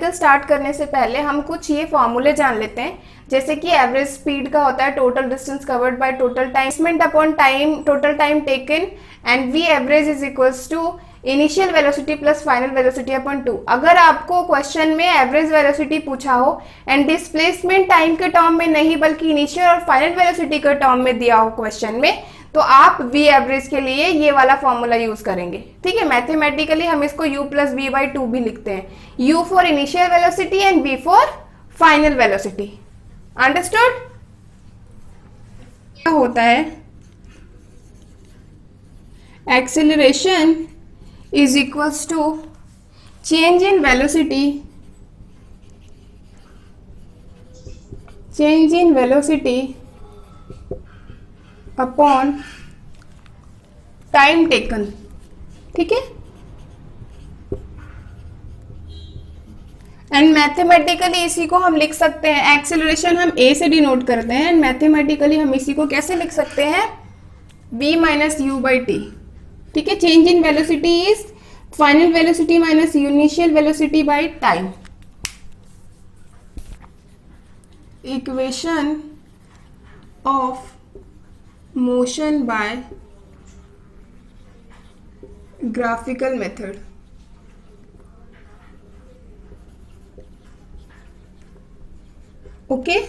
Mathematical start करने से पहले हम कुछ ये फॉर्मूले जान लेते हैं, जैसे कि एवरेज स्पीड का होता है total distance covered by total time upon time, total time taken, and v average is equals to initial velocity plus final velocity upon 2। अगर आपको क्वेश्चन में एवरेज वेलोसिटी पूछा हो एंड डिस्प्लेसमेंट टाइम के term में नहीं बल्कि इनिशियल और फाइनल वेलोसिटी के टर्म में दिया हो क्वेश्चन में, तो आप v एवरेज के लिए ये वाला फॉर्मूला यूज करेंगे। ठीक है, मैथमेटिकली हम इसको u प्लस वी बाई 2 भी लिखते हैं, u for initial velocity and v for final velocity. Understood? क्या होता है, acceleration is equals to change in velocity upon time taken. ठीक है, एंड मैथमेटिकली इसी को हम लिख सकते हैं, एक्सेलरेशन हम a से डिनोट करते हैं, एंड मैथमेटिकली हम इसी को कैसे लिख सकते हैं, v minus you by T. ठीक है, change in velocity is final velocity minus initial velocity by time. Equation of motion by graphical method। Okay,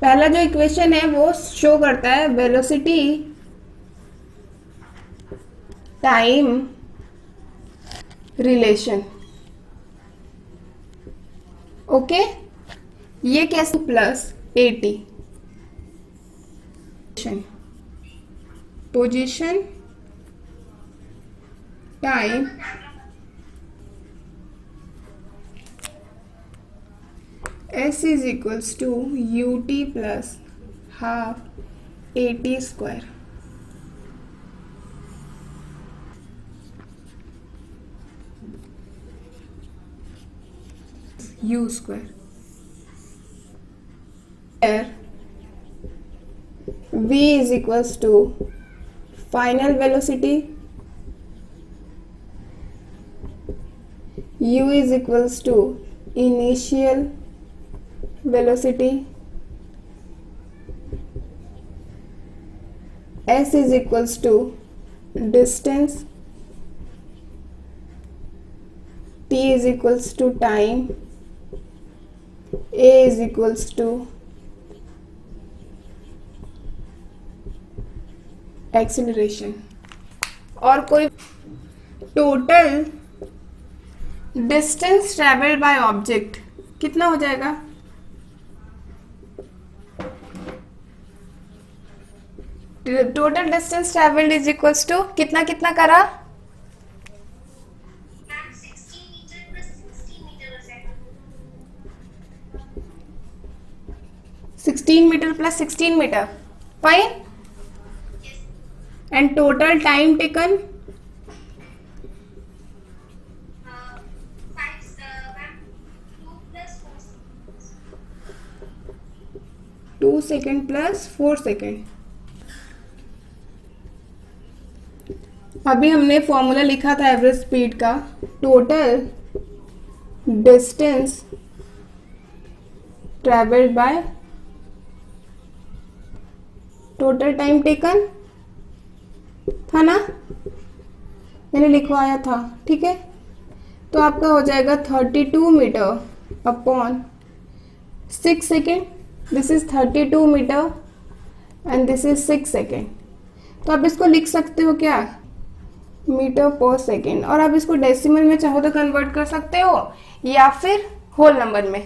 पहला जो इक्वेशन है वो शो करता है वेलोसिटी टाइम रिलेशन। ओके, ये कैसे, plus AT position time S is equals to UT plus half AT square. U square v is equals to final velocity, u is equals to initial velocity, s is equals to distance, t is equals to time, a is equals to acceleration. और कोई total distance travelled by object कितना हो जाएगा, total distance travelled is equals to कितना कितना करा, 16 metre plus 16 metre. Fine, and total time taken 2 second plus 4 second. अभी हमने फॉर्मूला लिखा था एवरेज स्पीड का, total distance travelled by total time taken था ना, मैंने लिखवाया था। ठीक है, तो आपका हो जाएगा 32 metre upon 6 second. This is 32 metre and this is 6 second. तो आप इसको लिख सकते हो क्या, मीटर पर सेकेंड, और आप इसको डेसिमल में चाहो तो कन्वर्ट कर सकते हो या फिर होल नंबर में।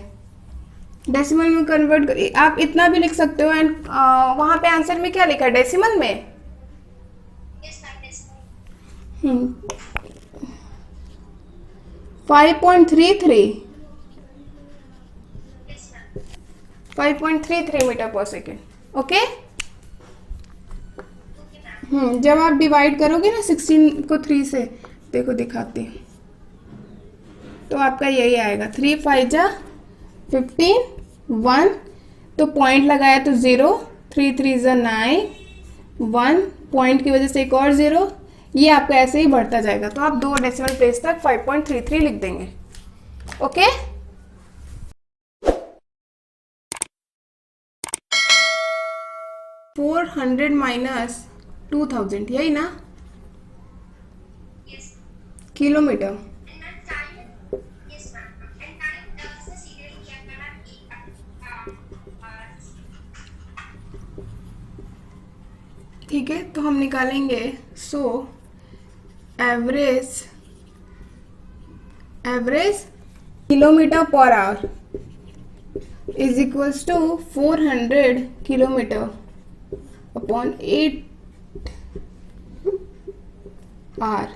डेसिमल में कन्वर्ट कर आप इतना भी लिख सकते हो, एंड वहां पे आंसर में क्या लिखा है, डेसिमल में 5.33 मीटर पर सेकेंड। ओके, जब आप डिवाइड करोगे ना 16 को 3 से, देखो दिखाती हूँ, तो आपका यही आएगा 3 5 जा 15 1, तो पॉइंट लगाया तो 0, 3 3 जा 9, 1 पॉइंट की वजह से एक और 0, ये आपका ऐसे ही बढ़ता जाएगा, तो आप 2 डेसिमल प्लेस तक 5.33 लिख देंगे। ओके, $400 माइनस 2000, यही ना किलोमीटर। ठीक है, तो हम निकालेंगे average kilometre per hour is equals to 400 kilometre upon 8 hour.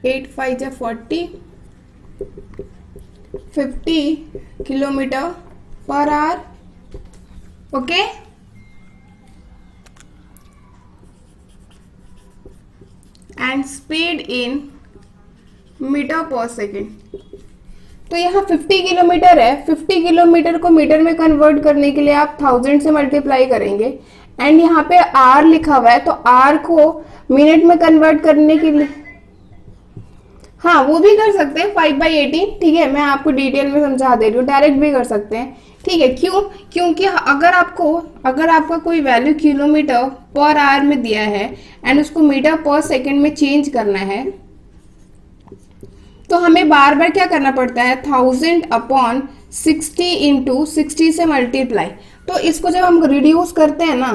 8 5 जा 40, 50 kilometre per hour. Okay, and speed in metre per second. तो यहाँ 50 किलोमीटर है, 50 किलोमीटर को मीटर में कन्वर्ट करने के लिए आप 1000 से मल्टीप्लाई करेंगे, एंड यहाँ पे आर लिखा हुआ है, तो आर को मिनट में कन्वर्ट करने के लिए, हाँ वो भी कर सकते हैं 5/18। ठीक है, मैं आपको डिटेल में समझा दे रही हूँ, डायरेक्ट भी कर सकते हैं। ठीक है, क्यों? क्योंकि अगर आपका कोई वैल्यू किलोमीटर पर आवर में दिया है एंड उसको मीटर पर सेकेंड में चेंज करना है, तो हमें बार बार क्या करना पड़ता है, 1000 अपॉन 60 इंटू 60 से मल्टीप्लाई। तो इसको जब हम रिड्यूस करते हैं ना,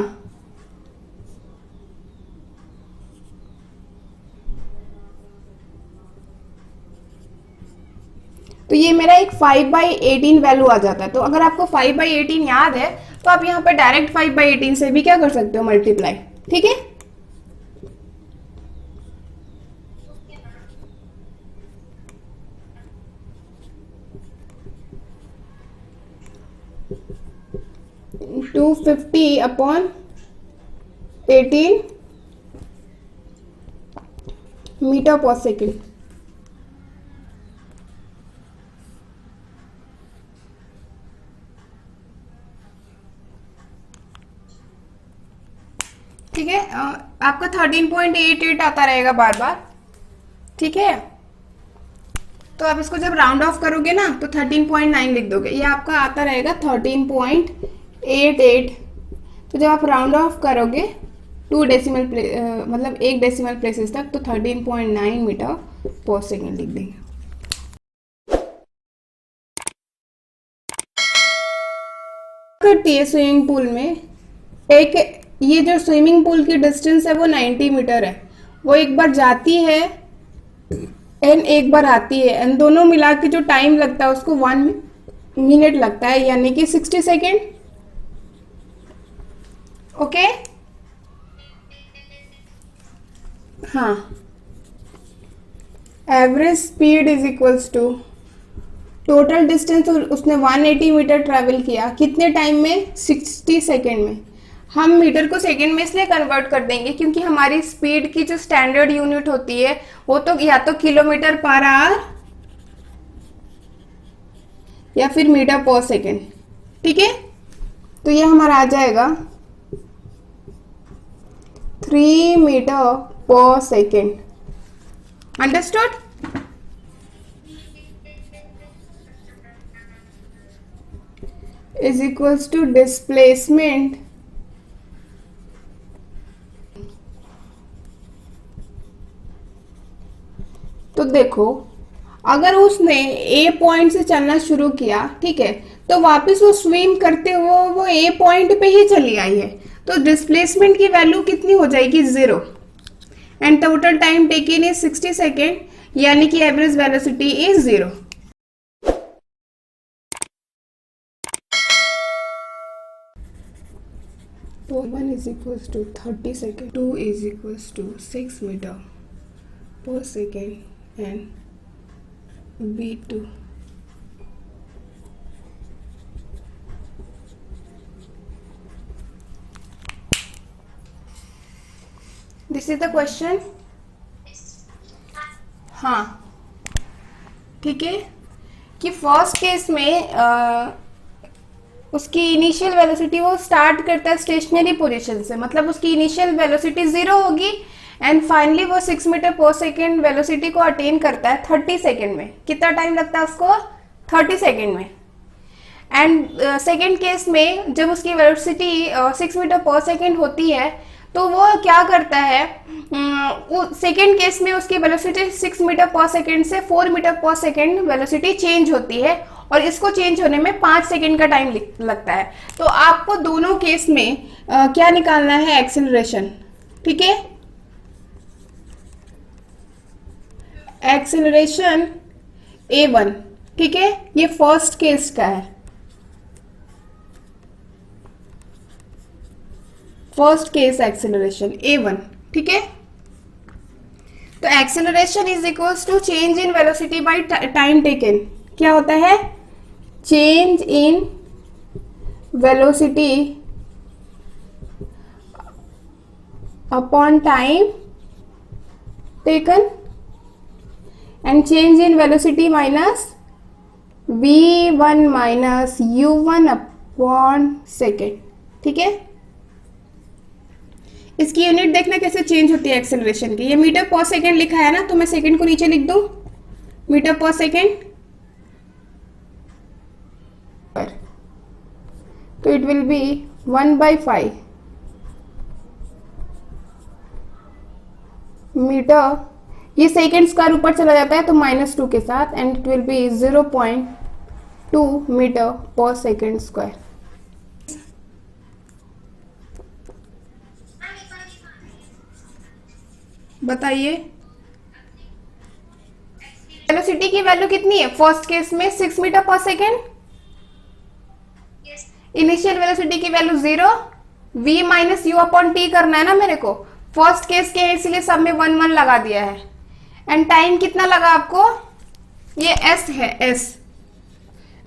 तो ये मेरा एक 5/18 वैल्यू आ जाता है। तो अगर आपको 5/18 याद है, तो आप यहाँ पर डायरेक्ट 5/18 से भी क्या कर सकते हो, मल्टीप्लाई। ठीक है, $250 अपॉन 18 मीटर पर सेकेंड। ठीक है, आपका 13.88 आता रहेगा बार बार। ठीक है, तो आप इसको जब राउंड ऑफ करोगे ना, तो 13.9 लिख दोगे, ये आपका आता रहेगा 13.88। तो जब आप राउंड ऑफ करोगे 2 डेसिमल मतलब 1 डेसिमल प्लेसेस तक, तो 13.9 मीटर पर सेकेंड लिख देंगे। करती है स्विमिंग पूल में, ये जो स्विमिंग पूल की डिस्टेंस है वो 90 मीटर है। वो एक बार जाती है एंड एक बार आती है, एंड दोनों मिला के जो टाइम लगता है उसको 1 मिनट लगता है, यानी कि 60 सेकेंड। ओके, हाँ, average speed is equals to total distance, उसने 180 मीटर ट्रेवल किया, कितने टाइम में, 60 सेकेंड में। हम मीटर को सेकेंड में इसलिए कन्वर्ट कर देंगे क्योंकि हमारी स्पीड की जो स्टैंडर्ड यूनिट होती है वो तो या तो किलोमीटर पर आवर या फिर मीटर पर सेकेंड। ठीक है, तो ये हमारा आ जाएगा 3 metre per second. Understood? Is equals to displacement तो देखो, अगर उसने ए पॉइंट से चलना शुरू किया, ठीक है, तो वापस वो स्विम करते हुए वो ए पॉइंट पे ही चली आई है, तो डिस्प्लेसमेंट की वैल्यू कितनी हो जाएगी, 0, and total time taken is 60 second, यानी कि एवरेज वेलोसिटी इज 0। तो 1 is equals to 30 second, 2 is equals to 6 meter per second, and B2 this is the question. हाँ, ठीक है, कि फर्स्ट केस में उसकी इनिशियल वेलोसिटी वो स्टार्ट करता है स्टेशनरी पोजीशन से, मतलब उसकी इनिशियल वेलोसिटी 0 होगी एंड फाइनली वो 6 मीटर पर सेकेंड वेलोसिटी को अटेन करता है 30 सेकेंड में। कितना टाइम लगता है उसको? 30 सेकेंड में। एंड सेकेंड केस में जब उसकी वेलोसिटी 6 मीटर पर सेकेंड होती है तो वो क्या करता है, सेकेंड केस में उसकी वेलोसिटी 6 मीटर पर सेकेंड से 4 metre per second velocity change होती है और इसको चेंज होने में 5 सेकेंड का टाइम लगता है। तो आपको दोनों केस में क्या निकालना है? एक्सेलरेशन। ठीक है, एक्सेलरेशन A1। ठीक है, ये फर्स्ट केस का है, फर्स्ट केस एक्सेलरेशन A1। ठीक है, तो acceleration is equals to change in velocity by time taken. क्या होता है? Change in velocity upon time taken and change in velocity minus v1 minus u1 upon second. ठीक है, इसकी यूनिट देखना कैसे चेंज होती है एक्सेलरेशन की। ये मीटर पर सेकेंड लिखा है ना, तो मैं सेकेंड को नीचे लिख दूं, मीटर पर सेकेंड, तो इट विल बी 1/5 मीटर। ये सेकेंड स्क्वायर ऊपर चला जाता है तो -2 के साथ and it will be 0.2 metre per second square. बताइए वेलोसिटी की वैल्यू कितनी है फर्स्ट केस में? 6 metre per second. Initial velocity की value 0, v minus u upon t करना है ना मेरे को, फर्स्ट केस के इसलिए सब में 1 1 लगा दिया है। एंड टाइम कितना लगा आपको? ये s है, s।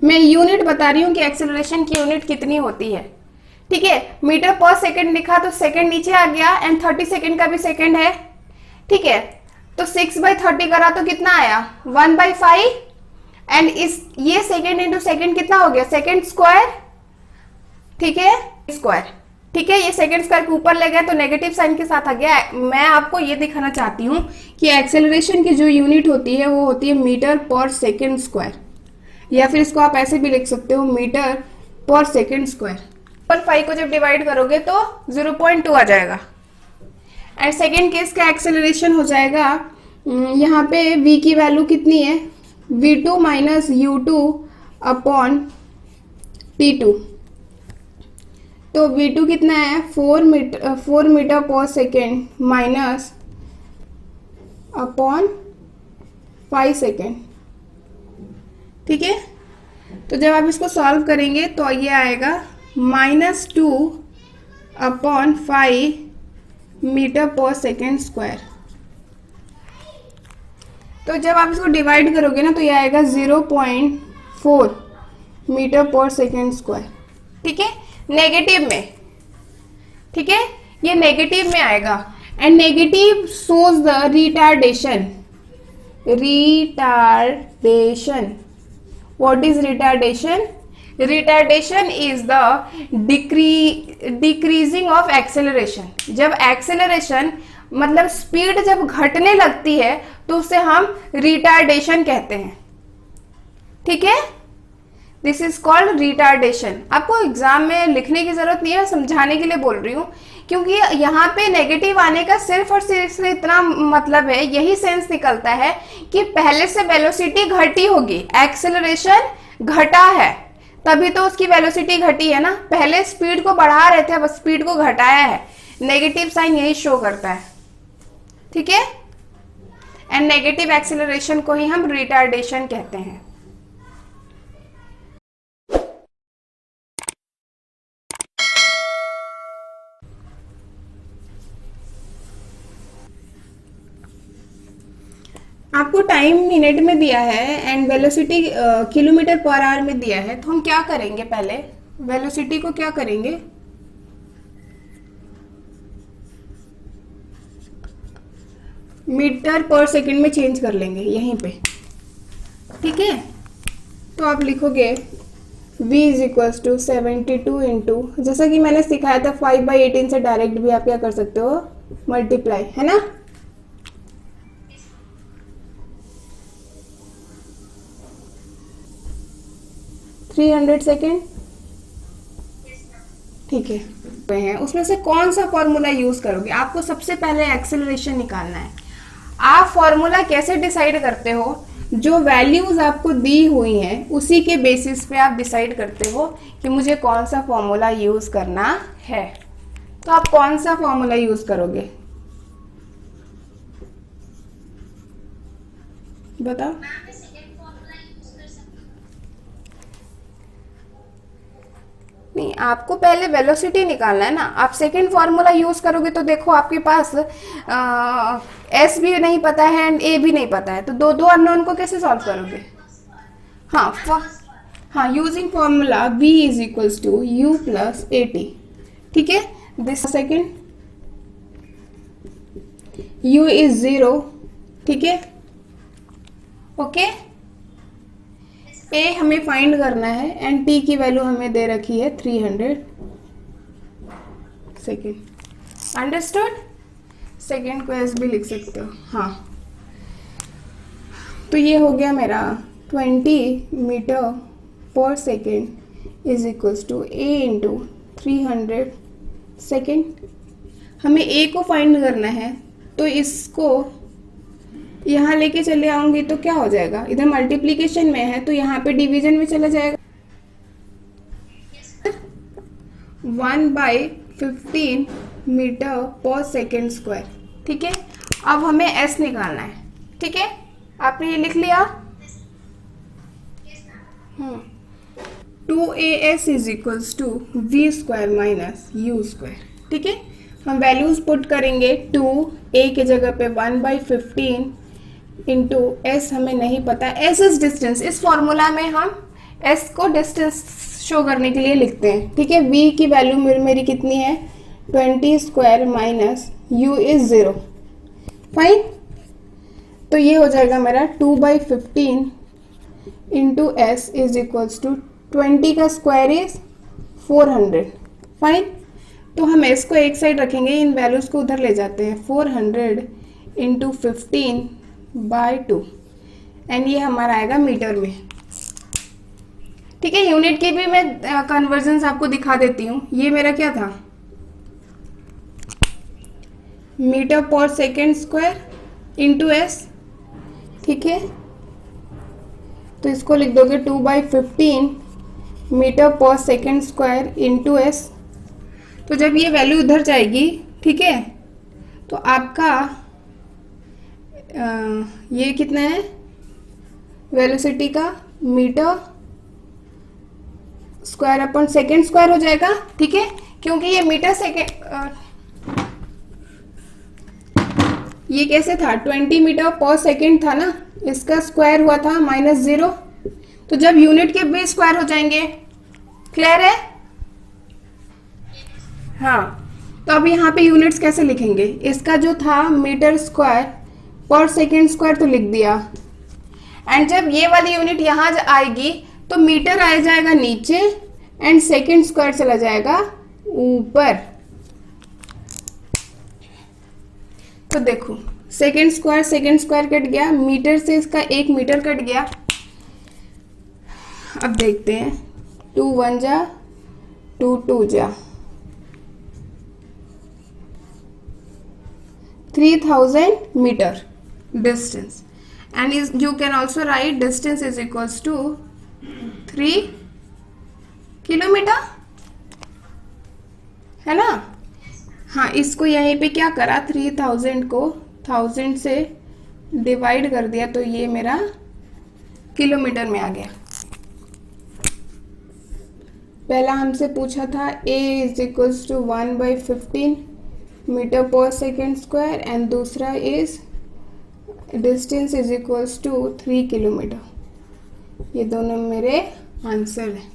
मैं यूनिट बता रही हूं कि एक्सेलरेशन की यूनिट कितनी होती है। ठीक है, मीटर पर सेकेंड लिखा तो सेकेंड नीचे आ गया एंड 30 सेकेंड का भी सेकेंड है। ठीक है, तो 6/30 करा तो कितना आया? 1/5 एंड इस ये सेकेंड इंटू सेकेंड कितना हो गया? Second square. ठीक है, स्क्वायर। ठीक है, ये सेकेंड स्क्वायर के ऊपर ले गया तो नेगेटिव साइन के साथ आ गया। मैं आपको ये दिखाना चाहती हूँ कि एक्सेलरेशन की जो यूनिट होती है वो होती है मीटर पर सेकेंड स्क्वायर, या फिर इसको आप ऐसे भी लिख सकते हो मीटर पर सेकेंड स्क्वायर। 5 को जब डिवाइड करोगे तो 0.2 आ जाएगा। एंड सेकेंड केस का एक्सेलरेशन हो जाएगा, यहाँ पे v की वैल्यू कितनी है? v2 minus u2 upon t2। तो v2 कितना है? 4 metre per second minus upon 5 second. ठीक है, तो जब आप इसको सॉल्व करेंगे तो ये आएगा -2 upon 5 metre per second square. तो जब आप इसको डिवाइड करोगे ना तो ये आएगा 0.4 मीटर पर सेकेंड स्क्वायर। ठीक है, नेगेटिव में। ठीक है, ये नेगेटिव में आएगा and negative shows the retardation. Retardation, what is retardation? Retardation is the decreasing of acceleration. जब एक्सेलरेशन मतलब स्पीड जब घटने लगती है तो उसे हम रिटार्डेशन कहते हैं। ठीक है, दिस इज कॉल्ड रिटार्डेशन। आपको एग्जाम में लिखने की जरूरत नहीं है, समझाने के लिए बोल रही हूँ, क्योंकि यहाँ पे नेगेटिव आने का सिर्फ और सिर्फ इतना मतलब है, यही सेंस निकलता है कि पहले से वेलोसिटी घटी होगी, एक्सेलरेशन घटा है, तभी तो उसकी वेलोसिटी घटी है ना। पहले स्पीड को बढ़ा रहे थे, अब स्पीड को घटाया है। नेगेटिव साइन यही शो करता है। ठीक है, एंड नेगेटिव एक्सेलरेशन को ही हम रिटार्डेशन कहते हैं। आपको टाइम मिनट में दिया है and velocity kilometre per our में दिया है, तो हम क्या करेंगे? पहले वेलोसिटी को क्या करेंगे? मीटर पर सेकंड में चेंज कर लेंगे यहीं पे। ठीक है, तो आप लिखोगे v is equals to 72 into, जैसा कि मैंने सिखाया था 5/18 से डायरेक्ट भी आप क्या कर सकते हो, मल्टीप्लाई, है ना। थ्री 300 सेकेंड, ठीक है। उसमें से कौन सा फॉर्मूला यूज करोगे, आपको सबसे पहले एक्सेलरेशन निकालना है। आप फॉर्मूला कैसे डिसाइड करते हो, जो वैल्यूज आपको दी हुई हैं उसी के बेसिस पे आप डिसाइड करते हो कि मुझे कौन सा फॉर्मूला यूज करना है। तो आप कौन सा फॉर्मूला यूज करोगे, बताओ। नहीं, आपको पहले वेलोसिटी निकालना है ना। आप सेकंड फॉर्मूला यूज करोगे तो देखो आपके पास एस भी नहीं पता है एंड ए भी नहीं पता है, तो दो दो अननोन को कैसे सॉल्व करोगे। हाँ, using formula v is equals to u plus a t, ठीक है। दिस सेकेंड u इज 0, ठीक है, ओके। ए हमें फाइंड करना है एंड टी की वैल्यू हमें दे रखी है 300 सेकेंड, अंडरस्टूड। सेकेंड को एस भी लिख सकते हो, हाँ। तो ये हो गया मेरा 20 metre per second is equals to a into 300 second. हमें ए को फाइंड करना है, तो इसको यहाँ लेके चले आऊंगी तो क्या हो जाएगा, इधर मल्टीप्लीकेशन में है तो यहाँ पे डिवीजन में चला जाएगा। 1/15 मीटर पर सेकेंड स्क्वायर, ठीक है। अब हमें एस निकालना है, ठीक है। आपने ये लिख लिया। 2as is equals to v square minus u square, ठीक है। हम वैल्यूज पुट करेंगे, 2 a के जगह पे 1/15 इंटू एस हमें नहीं पता, एस इज डिस्टेंस। इस फॉर्मूला में हम एस को डिस्टेंस शो करने के लिए लिखते हैं, ठीक है। v की वैल्यू मेरी कितनी है, 20 square minus u is 0, fine. तो ये हो जाएगा मेरा 2/15 into s is equals to 20 का स्क्वायर इज 400, फाइन। तो हम एस को एक साइड रखेंगे, इन वैल्यूज को उधर ले जाते हैं, 400 इंटू 15/2 एंड ये हमारा आएगा मीटर में, ठीक है। यूनिट की भी मैं कन्वर्जन आपको दिखा देती हूँ। ये मेरा क्या था, metre per second square into S, ठीक है। तो इसको लिख दोगे 2/15 metre per second square into S. तो जब ये वैल्यू उधर जाएगी, ठीक है, तो आपका ये कितना है वेलोसिटी का, metre square upon second square हो जाएगा, ठीक है। क्योंकि ये मीटर सेकेंड, ये कैसे था, 20 मीटर पर सेकेंड था ना, इसका स्क्वायर हुआ था -0। तो जब यूनिट के भी स्क्वायर हो जाएंगे, क्लियर है। हाँ, तो अब यहाँ पे यूनिट्स कैसे लिखेंगे, इसका जो था मीटर स्क्वायर पर सेकेंड स्क्वायर तो लिख दिया, एंड जब ये वाली यूनिट यहाँ आएगी तो मीटर आ जाएगा नीचे एंड सेकेंड स्क्वायर चला जाएगा ऊपर। तो देखो सेकेंड स्क्वायर कट गया, मीटर से इसका 1 मीटर कट गया। अब देखते हैं, 2 1 जा 2 2 जा 3000 meter distance, and you can also write distance is equals to 3 kilometre, है ना। हाँ, इसको यहीं पे क्या करा, 3000 को 1000 से डिवाइड कर दिया तो ये मेरा किलोमीटर में आ गया। पहला हमसे पूछा था a is equals to 1/15 metre per second square and दूसरा is distance is equals to 3 kilometre. ये दोनों मेरे आंसर हैं।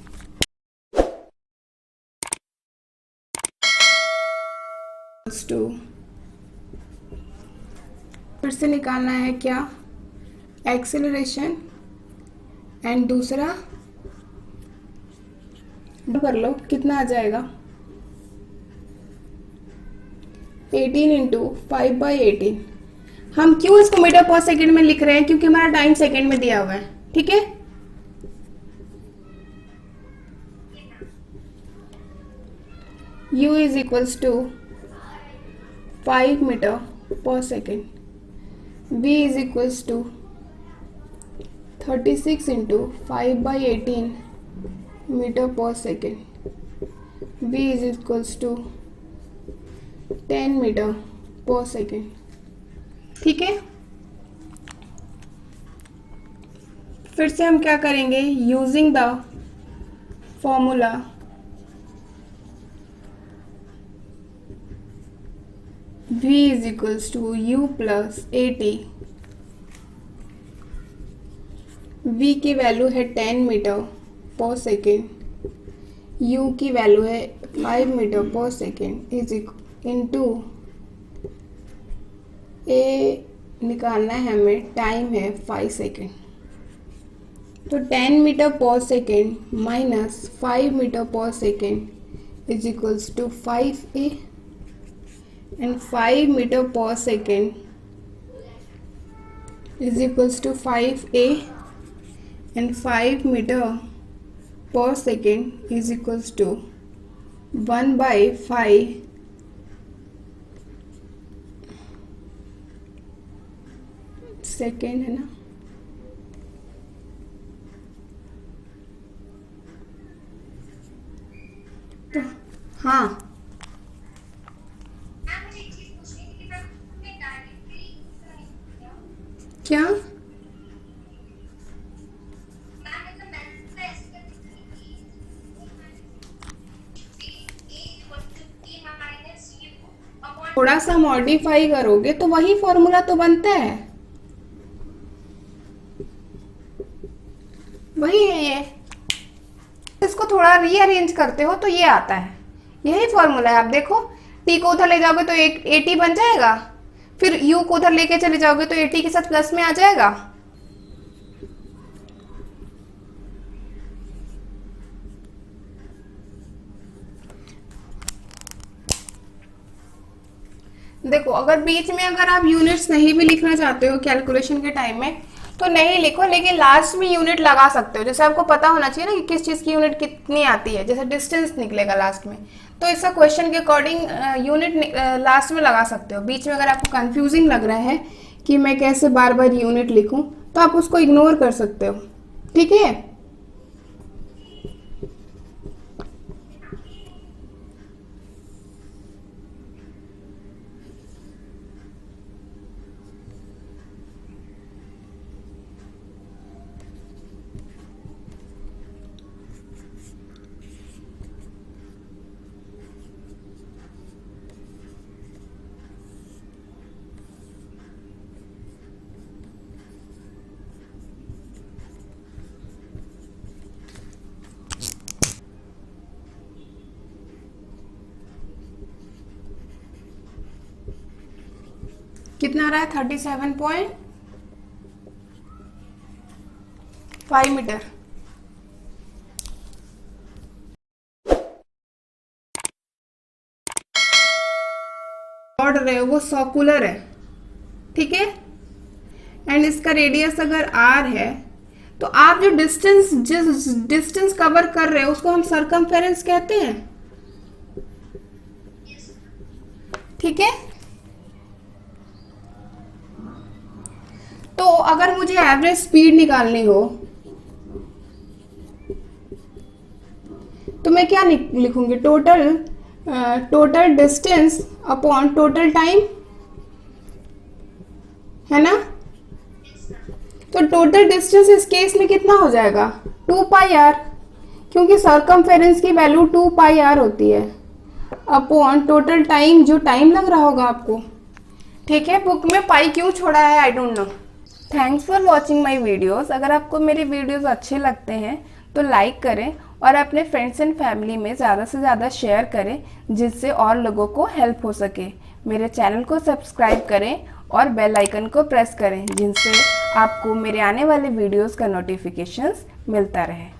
फिर से निकालना है क्या, एक्सेलरेशन एंड दूसरा कर लो कितना आ जाएगा 18 इंटू 5/18। हम क्यों इसको मीटर पर सेकेंड में लिख रहे हैं, क्योंकि हमारा टाइम सेकेंड में दिया हुआ है। ठीक है, u is equals to 5 metre per second, v is equals to 36 into 5/18 metre per second, v is equals to 10 metre per second. ठीक है, फिर से हम क्या करेंगे, using the formula v is equals to u plus AT। v की value है 10 metre per second, u की वैल्यू है 5 metre per second is into a निकालना है हमें, टाइम है 5 सेकेंड। तो 10 metre per second minus 5 metre per second is equals to 5a, and 5 meter per second is equals to 5a, and 5 meter per second is equals to 1/5 second, है ना। तो हाँ, क्या थोड़ा सा मॉडिफाई करोगे तो वही फॉर्मूला तो बनता है, वही है ये। इसको थोड़ा रीअरेंज करते हो तो ये आता है, यही फॉर्मूला है। आप देखो, t को उधर ले जाओगे तो एक AT बन जाएगा, फिर u को उधर लेके चले जाओगे तो AT के साथ प्लस में आ जाएगा। देखो, अगर बीच में अगर आप यूनिट्स नहीं भी लिखना चाहते हो कैलकुलेशन के टाइम में तो नहीं लिखो, लेकिन लास्ट में यूनिट लगा सकते हो। जैसे आपको पता होना चाहिए ना कि किस चीज़ की यूनिट कितनी आती है, जैसे डिस्टेंस निकलेगा लास्ट में, तो इसका क्वेश्चन के अकॉर्डिंग यूनिट लास्ट में लगा सकते हो। बीच में अगर आपको कंफ्यूजिंग लग रहा है कि मैं कैसे बार बार यूनिट लिखूं, तो आप उसको इग्नोर कर सकते हो। ठीक है, कितना आ रहा है 37.5 मीटर। ऑर्डर है वो सर्कुलर है, ठीक है, एंड इसका रेडियस अगर r है तो आप जो डिस्टेंस जिस डिस्टेंस कवर कर रहे हो उसको हम सरकमफेरेंस कहते हैं। ठीक है, तो अगर मुझे एवरेज स्पीड निकालनी हो तो मैं क्या लिखूंगी, total distance upon total time, है ना। तो टोटल डिस्टेंस इस केस में कितना हो जाएगा 2πr, क्योंकि सरकमफेरेंस की वैल्यू 2πr होती है, अपॉन टोटल टाइम, जो टाइम लग रहा होगा आपको। ठीक है, बुक में पाई क्यों छोड़ा है I don't know. Thanks for watching my videos. अगर आपको मेरे वीडियोज़ अच्छे लगते हैं तो लाइक करें और अपने फ्रेंड्स एंड फैमिली में ज़्यादा से ज़्यादा शेयर करें, जिससे और लोगों को हेल्प हो सके। मेरे चैनल को सब्सक्राइब करें और बेल आइकन को प्रेस करें, जिनसे आपको मेरे आने वाले वीडियोज़ का नोटिफिकेशंस मिलता रहे।